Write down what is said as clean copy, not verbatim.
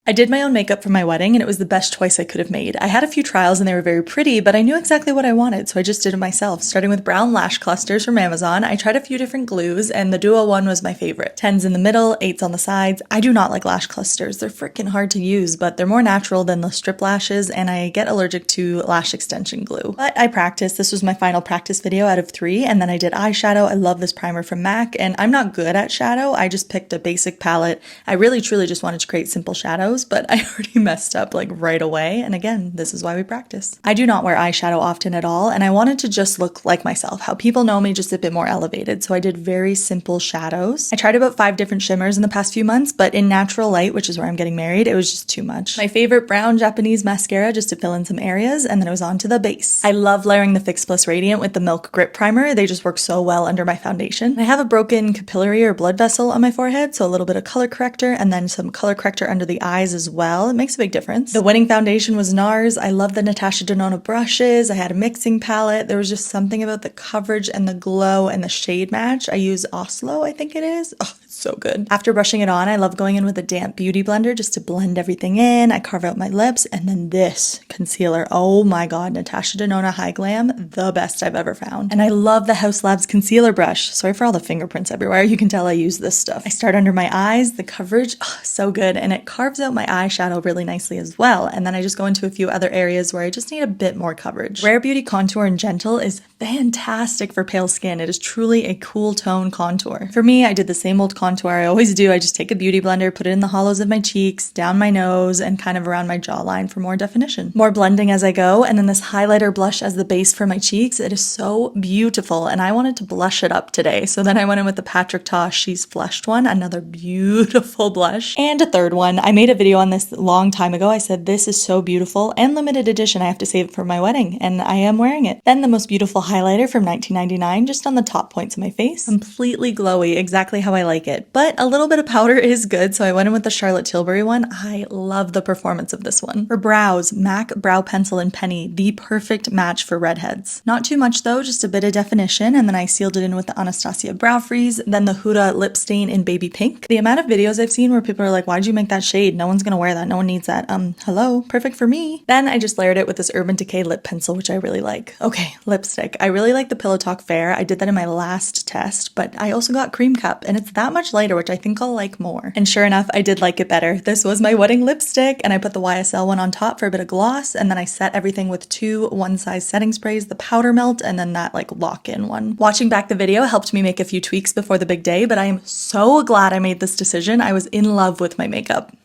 I did my own makeup for my wedding and it was the best choice I could have made. I had a few trials and they were very pretty, but I knew exactly what I wanted, so I just did it myself. Starting with brown lash clusters from Amazon, I tried a few different glues and the Duo one was my favorite. 10s in the middle, 8s on the sides. I do not like lash clusters. They're freaking hard to use, but they're more natural than the strip lashes and I get allergic to lash extension glue. But I practiced. This was my final practice video out of 3, and then I did eyeshadow. I love this primer from MAC and I'm not good at shadow. I just picked a basic palette. I really truly just wanted to create simple shadows, but I already messed up like right away. And again, this is why we practice. I do not wear eyeshadow often at all, and I wanted to just look like myself, how people know me, just a bit more elevated. So I did very simple shadows. I tried about 5 different shimmers in the past few months, but in natural light, which is where I'm getting married, it was just too much. My favorite brown Japanese mascara just to fill in some areas, and then it was on to the base. I love layering the Fix Plus Radiant with the Milk Grip Primer. They just work so well under my foundation. I have a broken capillary or blood vessel on my forehead, so a little bit of color corrector and then some color corrector under the eyes as well. It makes a big difference. The winning foundation was NARS. I love the Natasha Denona brushes. I had a mixing palette. There was just something about the coverage and the glow and the shade match. I use Oslo, I think it is. Oh, it's so good. After brushing it on, I love going in with a damp beauty blender just to blend everything in. I carve out my lips, and then this concealer. Oh my god, Natasha Denona High Glam, the best I've ever found. And I love the House Labs concealer brush. Sorry for all the fingerprints everywhere. You can tell I use this stuff. I start under my eyes. The coverage, oh, so good, and it carves out my eyeshadow really nicely as well. And then I just go into a few other areas where I just need a bit more coverage. Rare Beauty Contour in Gentle is fantastic for pale skin. It is truly a cool tone contour. For me, I did the same old contour I always do. I just take a beauty blender, put it in the hollows of my cheeks, down my nose, and kind of around my jawline for more definition. More blending as I go, and then this highlighter blush as the base for my cheeks. It is so beautiful, and I wanted to blush it up today. So then I went in with the Patrick Ta She's Flushed one, another beautiful blush. And a third one. I made a video on this a long time ago. I said, this is so beautiful and limited edition. I have to save it for my wedding, and I am wearing it. Then the most beautiful highlighter from 1999, just on the top points of my face. Completely glowy, exactly how I like it. But a little bit of powder is good, so I went in with the Charlotte Tilbury one. I love the performance of this one. For brows, MAC Brow Pencil in Penny, the perfect match for redheads. Not too much though, just a bit of definition, and then I sealed it in with the Anastasia Brow Freeze, then the Huda Lip Stain in Baby Pink. The amount of videos I've seen where people are like, why'd you make that shade? No one's gonna wear that. No one needs that. Hello, perfect for me. Then I just layered it with this Urban Decay lip pencil, which I really like. Okay, lipstick. I really like the Pillow Talk Fair. I did that in my last test, but I also got Cream Cup, and it's that much lighter, which I think I'll like more. And sure enough, I did like it better. This was my wedding lipstick, and I put the YSL one on top for a bit of gloss, and then I set everything with 2 one-size setting sprays, the Powder Melt, and then that like lock-in one. Watching back the video helped me make a few tweaks before the big day, but I am so glad I made this decision. I was in love with my makeup.